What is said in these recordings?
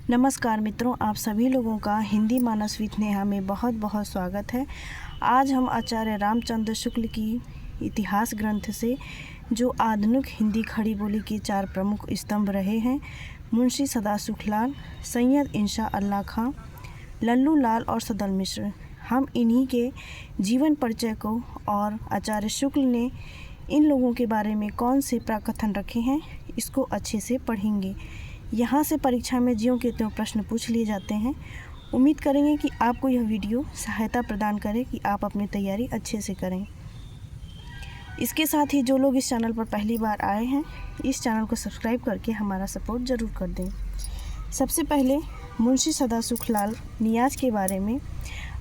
नमस्कार मित्रों, आप सभी लोगों का हिंदी मानस विद नेहा में बहुत बहुत स्वागत है। आज हम आचार्य रामचंद्र शुक्ल की इतिहास ग्रंथ से जो आधुनिक हिंदी खड़ी बोली के 4 प्रमुख स्तंभ रहे हैं, मुंशी सदासुखलाल, सैयद इंशा अल्लाह खां, लल्लू लाल और सदल मिश्र, हम इन्हीं के जीवन परिचय को और आचार्य शुक्ल ने इन लोगों के बारे में कौन से प्रकथन रखे हैं, इसको अच्छे से पढ़ेंगे। यहाँ से परीक्षा में ज्यों के त्यों प्रश्न पूछ लिए जाते हैं। उम्मीद करेंगे कि आपको यह वीडियो सहायता प्रदान करे कि आप अपनी तैयारी अच्छे से करें। इसके साथ ही जो लोग इस चैनल पर पहली बार आए हैं, इस चैनल को सब्सक्राइब करके हमारा सपोर्ट ज़रूर कर दें। सबसे पहले मुंशी सदासुखलाल नियाज़ के बारे में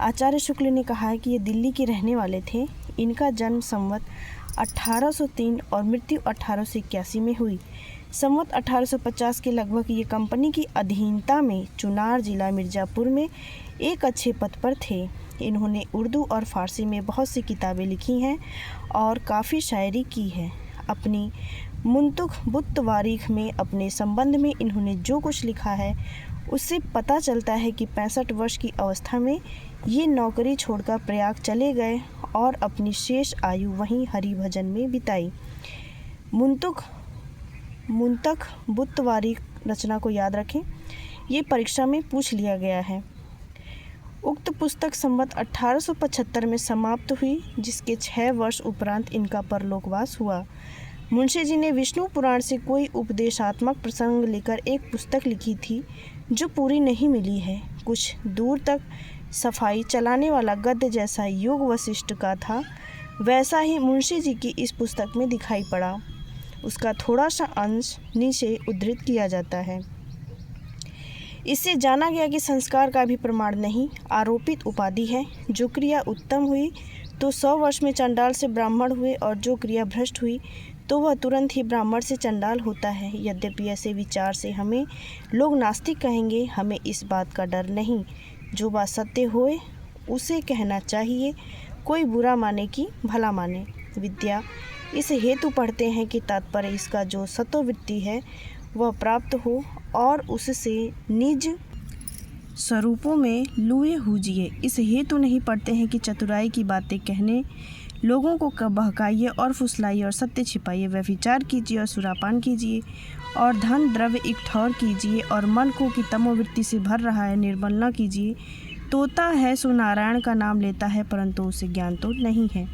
आचार्य शुक्ल ने कहा है कि ये दिल्ली के रहने वाले थे। इनका जन्म संवत 1803 और मृत्यु 1881 में हुई। संवत 1850 के लगभग ये कंपनी की अधीनता में चुनार जिला मिर्ज़ापुर में एक अच्छे पद पर थे। इन्होंने उर्दू और फ़ारसी में बहुत सी किताबें लिखी हैं और काफ़ी शायरी की है। अपनी मुंतख बुत वारीख में अपने संबंध में इन्होंने जो कुछ लिखा है, उससे पता चलता है कि 65 वर्ष की अवस्था में ये नौकरी छोड़कर प्रयाग चले गए और अपनी शेष आयु वहीं हरि भजन में बिताई। मुंतख बुत वारीख रचना को याद रखें, ये परीक्षा में पूछ लिया गया है। उक्त पुस्तक संवत 1875 में समाप्त हुई, जिसके 6 वर्ष उपरांत इनका परलोकवास हुआ। मुंशी जी ने विष्णु पुराण से कोई उपदेशात्मक प्रसंग लेकर एक पुस्तक लिखी थी, जो पूरी नहीं मिली है। कुछ दूर तक सफाई चलाने वाला गद्य जैसा योग वशिष्ठ का था, वैसा ही मुंशी जी की इस पुस्तक में दिखाई पड़ा। उसका थोड़ा सा अंश नीचे उद्धृत किया जाता है। इससे जाना गया कि संस्कार का भी प्रमाण नहीं, आरोपित उपाधि है। जो क्रिया उत्तम हुई तो 100 वर्ष में चंडाल से ब्राह्मण हुए, और जो क्रिया भ्रष्ट हुई तो वह तुरंत ही ब्राह्मण से चंडाल होता है। यद्यपि ऐसे विचार से हमें लोग नास्तिक कहेंगे, हमें इस बात का डर नहीं। जो बात सत्य होए उसे कहना चाहिए, कोई बुरा माने कि भला माने। विद्या इस हेतु पढ़ते हैं कि तात्पर्य इसका जो सत्ववृत्ति है वह प्राप्त हो और उससे निज स्वरूपों में लुए हुजिए। इस हेतु नहीं पढ़ते हैं कि चतुराई की बातें कहने, लोगों को बहकाइए और फुसलाइए और सत्य छिपाइए। व्यभिचार कीजिए और सुरापान कीजिए और धन द्रव्य इकठौर कीजिए और मन को कि तमोवृत्ति से भर रहा है निर्मल न कीजिए। तोता है सो नारायण का नाम लेता है, परंतु उसे ज्ञान तो नहीं है।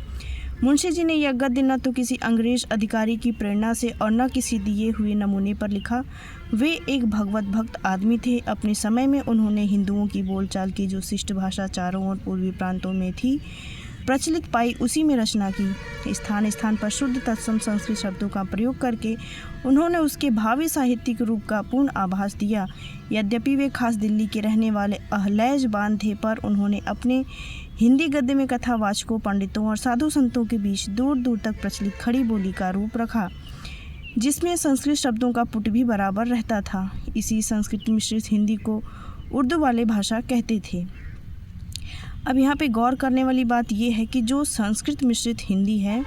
मुंशी जी ने यह गद्य न तो किसी अंग्रेज अधिकारी की प्रेरणा से और न किसी दिए हुए नमूने पर लिखा। वे एक भगवत भक्त आदमी थे। अपने समय में उन्होंने हिंदुओं की बोलचाल की जो शिष्ट भाषा चारों ओर पूर्वी प्रांतों में थी प्रचलित पाई, उसी में रचना की। स्थान स्थान पर शुद्ध तत्सम संस्कृत शब्दों का प्रयोग करके उन्होंने उसके भावी साहित्यिक रूप का पूर्ण आभास दिया। यद्यपि वे खास दिल्ली के रहने वाले अहलैज बान थे, पर उन्होंने अपने हिंदी गद्य में कथावाचकों, पंडितों और साधु संतों के बीच दूर दूर तक प्रचलित खड़ी बोली का रूप रखा, जिसमें संस्कृत शब्दों का पुट भी बराबर रहता था। इसी संस्कृत मिश्रित हिंदी को उर्दू वाले भाषा कहते थे। अब यहाँ पे गौर करने वाली बात यह है कि जो संस्कृत मिश्रित हिंदी है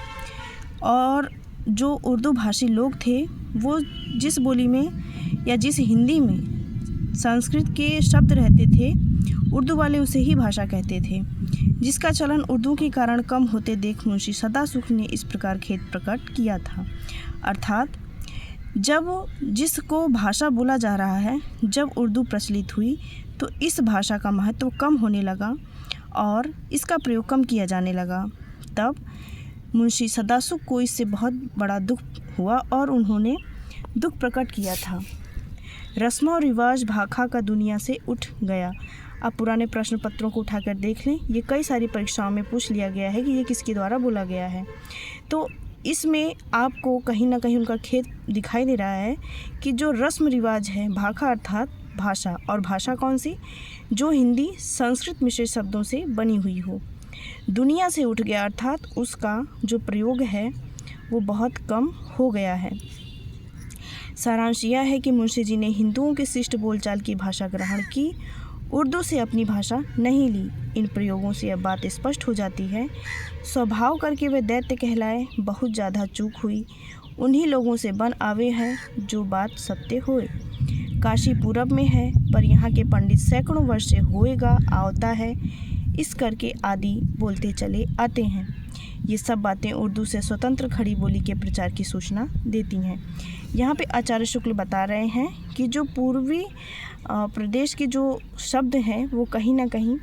और जो उर्दू भाषी लोग थे, वो जिस बोली में या जिस हिंदी में संस्कृत के शब्द रहते थे, उर्दू वाले उसे ही भाषा कहते थे, जिसका चलन उर्दू के कारण कम होते देख मुंशी सदासुख ने इस प्रकार खेद प्रकट किया था। अर्थात जब जिसको भाषा बोला जा रहा है, जब उर्दू प्रचलित हुई तो इस भाषा का महत्व कम होने लगा और इसका प्रयोग कम किया जाने लगा। तब मुंशी सदासुख को इससे बहुत बड़ा दुख हुआ और उन्होंने दुख प्रकट किया था। रस्म और रिवाज भाखा का दुनिया से उठ गया। आप पुराने प्रश्न पत्रों को उठाकर देख लें, ये कई सारी परीक्षाओं में पूछ लिया गया है कि ये किसके द्वारा बोला गया है। तो इसमें आपको कहीं ना कहीं उनका खेद दिखाई दे रहा है कि जो रस्म रिवाज है, भाखा अर्थात भाषा, और भाषा कौन सी, जो हिंदी संस्कृत मिश्रित शब्दों से बनी हुई हो, दुनिया से उठ गया, अर्थात उसका जो प्रयोग है वो बहुत कम हो गया है। सारांश यह है कि मुंशी जी ने हिंदुओं के शिष्ट बोलचाल की भाषा ग्रहण की, उर्दू से अपनी भाषा नहीं ली। इन प्रयोगों से अब बात स्पष्ट हो जाती है, स्वभाव करके वे दैत्य कहलाए, बहुत ज़्यादा चूक हुई। उन्हीं लोगों से बन आवे हैं जो बात सत्य होए। काशी पूरब में है, पर यहाँ के पंडित सैकड़ों वर्ष से होएगा आवता है, इस करके आदि बोलते चले आते हैं। ये सब बातें उर्दू से स्वतंत्र खड़ी बोली के प्रचार की सूचना देती हैं। यहाँ पे आचार्य शुक्ल बता रहे हैं कि जो पूर्वी प्रदेश के जो शब्द हैं वो कहीं ना कहीं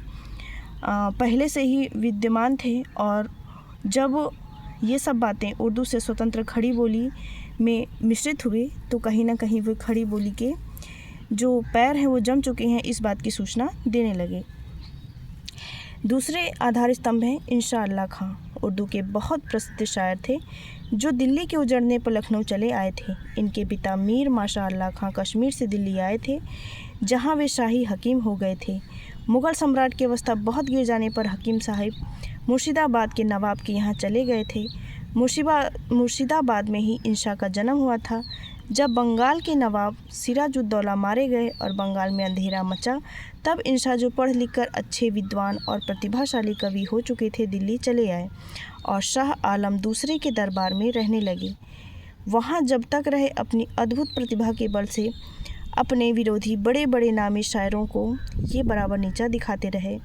पहले से ही विद्यमान थे, और जब ये सब बातें उर्दू से स्वतंत्र खड़ी बोली में मिश्रित हुए तो कहीं ना कहीं वो खड़ी बोली के जो पैर हैं वो जम चुके हैं, इस बात की सूचना देने लगे। दूसरे आधार स्तंभ हैं इंशा अल्लाह खां। उर्दू के बहुत प्रसिद्ध शायर थे जो दिल्ली के उजड़ने पर लखनऊ चले आए थे। इनके पिता मीर माशा अल्लाह खां कश्मीर से दिल्ली आए थे, जहां वे शाही हकीम हो गए थे। मुग़ल सम्राट की अवस्था बहुत गिर जाने पर हकीम साहिब मुर्शिदाबाद के नवाब के यहाँ चले गए थे। मुर्शिदाबाद में ही इंशा का जन्म हुआ था। जब बंगाल के नवाब सिराजुद्दौला मारे गए और बंगाल में अंधेरा मचा, तब इंशा जो पढ़ लिख कर अच्छे विद्वान और प्रतिभाशाली कवि हो चुके थे, दिल्ली चले आए और शाह आलम दूसरे के दरबार में रहने लगे। वहाँ जब तक रहे अपनी अद्भुत प्रतिभा के बल से अपने विरोधी बड़े बड़े नामी शायरों को ये बराबर नीचा दिखाते रहे।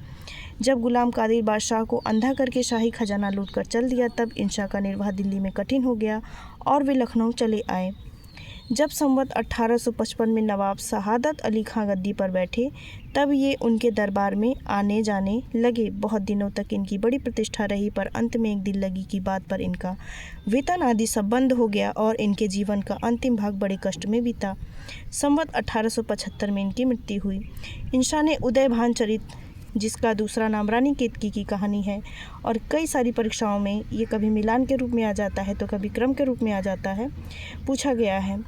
जब गुलाम कादिर बादशाह को अंधा करके शाही खजाना लूट कर चल दिया, तब इंशा का निर्वाह दिल्ली में कठिन हो गया और वे लखनऊ चले आए। जब संवत 1855 में नवाब शहादत अली खां गद्दी पर बैठे, तब ये उनके दरबार में आने जाने लगे। बहुत दिनों तक इनकी बड़ी प्रतिष्ठा रही, पर अंत में एक दिल लगी की बात पर इनका वेतन आदि सब बंद हो गया और इनके जीवन का अंतिम भाग बड़े कष्ट में बीता। संवत 1875 में इनकी मृत्यु हुई। इंशा ने उदय भान चरित, जिसका दूसरा नाम रानी केतकी की कहानी है, और कई सारी परीक्षाओं में ये कभी मिलान के रूप में आ जाता है तो कभी क्रम के रूप में आ जाता है, पूछा गया है।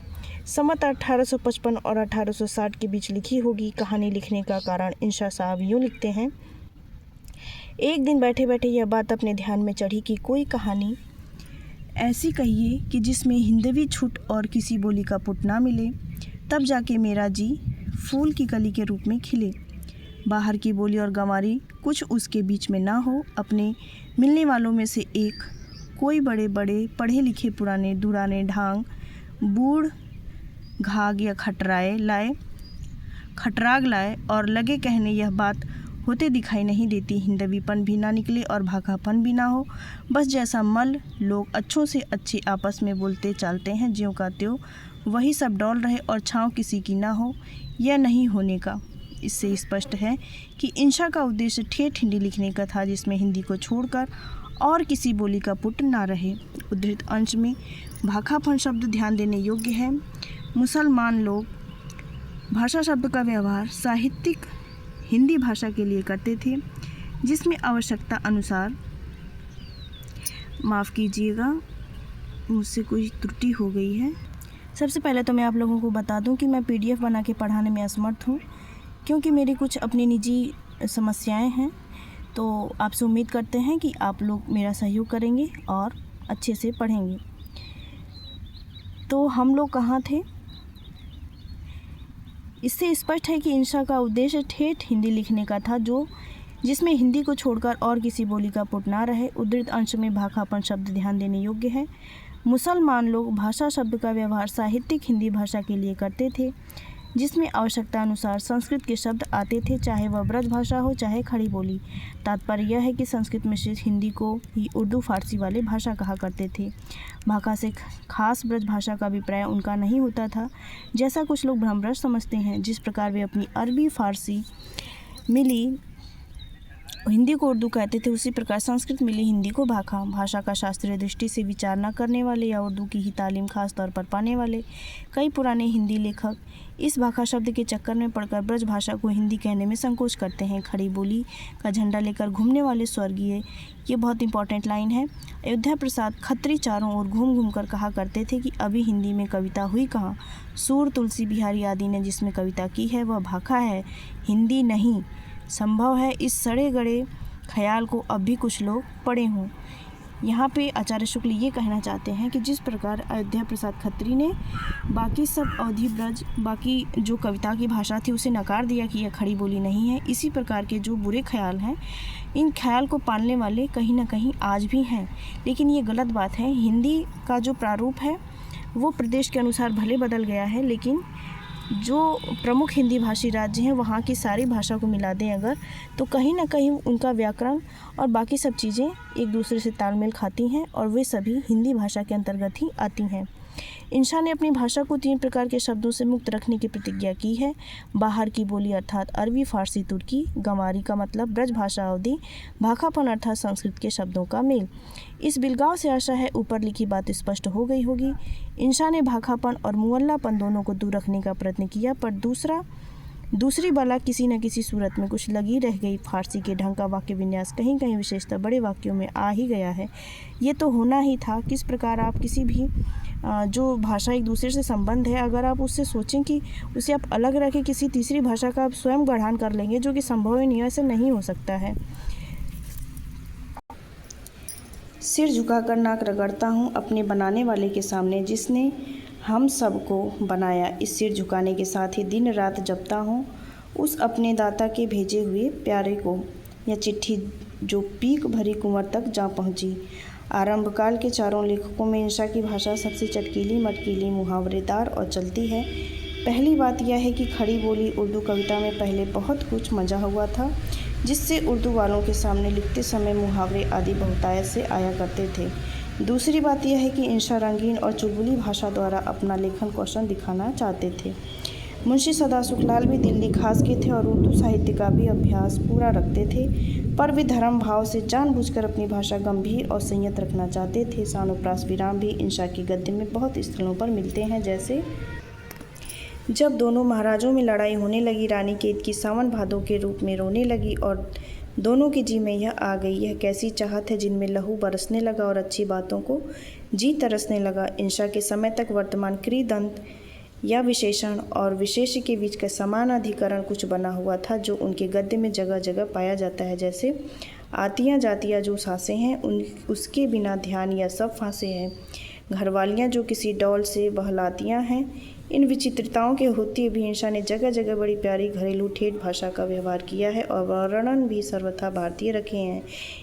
संवत 1855 और 1860 के बीच लिखी होगी। कहानी लिखने का कारण इंशा साहब यूँ लिखते हैं, एक दिन बैठे बैठे यह बात अपने ध्यान में चढ़ी कि कोई कहानी ऐसी कहिए कि जिसमें हिंदवी छूट और किसी बोली का पुट ना मिले, तब जाके मेरा जी फूल की कली के रूप में खिले। बाहर की बोली और गंवारी कुछ उसके बीच में ना हो। अपने मिलने वालों में से एक कोई बड़े बड़े पढ़े लिखे पुराने दुराने ढांग बूढ़ घाग या खटराग लाए और लगे कहने यह बात होते दिखाई नहीं देती। हिंदवीपन भी ना निकले और भाखापन भी ना हो, बस जैसा मल लोग अच्छों से अच्छे आपस में बोलते चालते हैं, ज्यों का त्यों वही सब डौल रहे और छाँव किसी की ना हो, यह नहीं होने का। इससे स्पष्ट है कि इंशा का उद्देश्य ठेठ हिंदी लिखने का था, जिसमें हिंदी को छोड़कर और किसी बोली का पुट ना रहे। उद्धृत अंश में भाखापन शब्द ध्यान देने योग्य है। मुसलमान लोग भाषा शब्द का व्यवहार साहित्यिक हिंदी भाषा के लिए करते थे, जिसमें आवश्यकता अनुसार, माफ़ कीजिएगा मुझसे कोई त्रुटि हो गई है। सबसे पहले तो मैं आप लोगों को बता दूं कि मैं PDF बना के पढ़ाने में असमर्थ हूं, क्योंकि मेरी कुछ अपनी निजी समस्याएं हैं। तो आपसे उम्मीद करते हैं कि आप लोग मेरा सहयोग करेंगे और अच्छे से पढ़ेंगे। तो हम लोग कहाँ थे? इससे स्पष्ट है कि इंशा का उद्देश्य ठेठ हिंदी लिखने का था, जिसमें हिंदी को छोड़कर और किसी बोली का पुट ना रहे। उद्धृत अंश में भाखापन शब्द ध्यान देने योग्य है। मुसलमान लोग भाषा शब्द का व्यवहार साहित्यिक हिंदी भाषा के लिए करते थे, जिसमें आवश्यकता अनुसार संस्कृत के शब्द आते थे, चाहे वह ब्रज भाषा हो चाहे खड़ी बोली। तात्पर्य यह है कि संस्कृत मिश्रित हिंदी को ही उर्दू फारसी वाले भाषा कहा करते थे। भाखा से खास ब्रज भाषा का अभिप्राय उनका नहीं होता था, जैसा कुछ लोग भ्रमभ्रष्ट समझते हैं। जिस प्रकार वे अपनी अरबी फारसी मिली हिंदी को उर्दू कहते थे, उसी प्रकार संस्कृत मिली हिंदी को भाखा। भाषा का शास्त्रीय दृष्टि से विचार न करने वाले या उर्दू की ही तालीम खास तौर पर पाने वाले कई पुराने हिंदी लेखक इस भाखा शब्द के चक्कर में पड़कर ब्रज भाषा को हिंदी कहने में संकोच करते हैं। खड़ी बोली का झंडा लेकर घूमने वाले स्वर्गीय, ये बहुत इंपॉर्टेंट लाइन है, अयोध्या प्रसाद खत्री चारों ओर घूम घूम कर कहा करते थे कि अभी हिंदी में कविता हुई कहाँ। सूर तुलसी बिहारी आदि ने जिसमें कविता की है वह भाखा है, हिंदी नहीं। संभव है इस सड़े गड़े ख्याल को अब भी कुछ लोग पढ़े हों। यहाँ पे आचार्य शुक्ल ये कहना चाहते हैं कि जिस प्रकार अयोध्या प्रसाद खत्री ने बाकी सब अवधि ब्रज बाकी जो कविता की भाषा थी उसे नकार दिया कि यह खड़ी बोली नहीं है, इसी प्रकार के जो बुरे ख्याल हैं, इन ख्याल को पालने वाले कहीं ना कहीं आज भी हैं। लेकिन ये गलत बात है। हिंदी का जो प्रारूप है वो प्रदेश के अनुसार भले बदल गया है, लेकिन जो प्रमुख हिंदी भाषी राज्य हैं वहाँ की सारी भाषा को मिला दें अगर, तो कहीं ना कहीं उनका व्याकरण और बाकी सब चीज़ें एक दूसरे से तालमेल खाती हैं और वे सभी हिंदी भाषा के अंतर्गत ही आती हैं। इंशा ने अपनी भाषा को 3 प्रकार के शब्दों से मुक्त रखने की प्रतिज्ञा की है। बाहर की बोली अर्थात अरबी, फारसी, तुर्की, गंवारी का मतलब ब्रज भाषा अवधि, भाखापन अर्थात संस्कृत के शब्दों का मेल। इस बिलगाव से आशा है ऊपर लिखी बात स्पष्ट हो गई होगी। इंशा ने भाखापन और मुअल्लापन दोनों को दूर रखने का प्रयत्न किया, पर दूसरी बला किसी न किसी सूरत में कुछ लगी रह गई। फारसी के ढंग का वाक्य विन्यास कहीं कहीं विशेषतः बड़े वाक्यों में आ ही गया है। ये तो होना ही था। किस प्रकार आप किसी भी जो भाषा एक दूसरे से संबंध है, अगर आप उससे सोचें कि उसे आप अलग रखें, किसी तीसरी भाषा का आप स्वयं गढ़ान कर लेंगे, जो कि संभव ही नहीं है, ऐसे नहीं हो सकता है। सिर झुकाकर नाक रगड़ता हूँ अपने बनाने वाले के सामने, जिसने हम सबको बनाया। इस सिर झुकाने के साथ ही दिन रात जपता हूँ उस अपने दाता के भेजे हुए प्यारे को। यह चिट्ठी जो पीक भरी कुंवर तक जा पहुँची। आरंभकाल के चारों लेखकों में इंशा की भाषा सबसे चटकीली, मटकीली, मुहावरेदार और चलती है। पहली बात यह है कि खड़ी बोली उर्दू कविता में पहले बहुत कुछ मजा हुआ था, जिससे उर्दू वालों के सामने लिखते समय मुहावरे आदि बहुतायत से आया करते थे। दूसरी बात यह है कि इंशा रंगीन और चुलबुली भाषा द्वारा अपना लेखन कौशल दिखाना चाहते थे। मुंशी सदा सुखलाल भी दिल्ली खास के थे और उर्दू साहित्य का भी अभ्यास पूरा रखते थे, पर वे धर्म भाव से जानबूझकर अपनी भाषा गंभीर और संयत रखना चाहते थे। सानुप्रास विराम भी इंशा के गद्य में बहुत स्थलों पर मिलते हैं, जैसे जब दोनों महाराजों में लड़ाई होने लगी, रानी केत की सावन भादों के रूप में रोने लगी और दोनों के जी में यह आ गई, यह कैसी चाहत है जिनमें लहू बरसने लगा और अच्छी बातों को जी तरसने लगा। इंशा के समय तक वर्तमान कृदंत या विशेषण और विशेष के बीच का समान अधिकरण कुछ बना हुआ था, जो उनके गद्य में जगह जगह पाया जाता है, जैसे आतियाँ जातियाँ जो सांसें हैं उसके बिना ध्यान या सब फांसे हैं, घरवालियाँ जो किसी डौल से बहलातियाँ हैं। इन विचित्रताओं के होते भी इंशा ने जगह जगह बड़ी प्यारी घरेलू ठेठ भाषा का व्यवहार किया है और वर्णन भी सर्वथा भारतीय रखे हैं।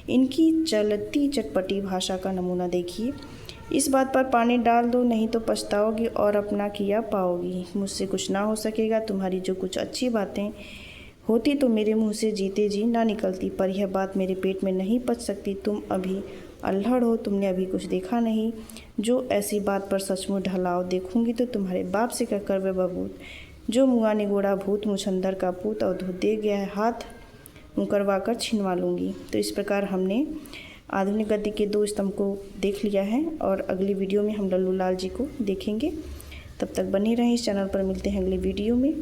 इनकी चलती चटपटी भाषा का नमूना देखिए। इस बात पर पानी डाल दो, नहीं तो पछताओगी और अपना किया पाओगी। मुझसे कुछ ना हो सकेगा, तुम्हारी जो कुछ अच्छी बातें होती तो मेरे मुंह से जीते जी ना निकलती, पर यह बात मेरे पेट में नहीं पच सकती। तुम अभी अल्हड़ हो, तुमने अभी कुछ देखा नहीं। जो ऐसी बात पर सचमुच ढलाओ देखूंगी तो तुम्हारे बाप से कहकर वे बबूत, जो मुआ निगोड़ा भूत मुछंदर का पूत अवधूत दे गया है, हाथ मुकरवा कर छिनवा लूँगी। तो इस प्रकार हमने आधुनिक गद्य के 2 स्तंभ को देख लिया है और अगली वीडियो में हम लल्लू लाल जी को देखेंगे। तब तक बने रहें इस चैनल पर। मिलते हैं अगले वीडियो में।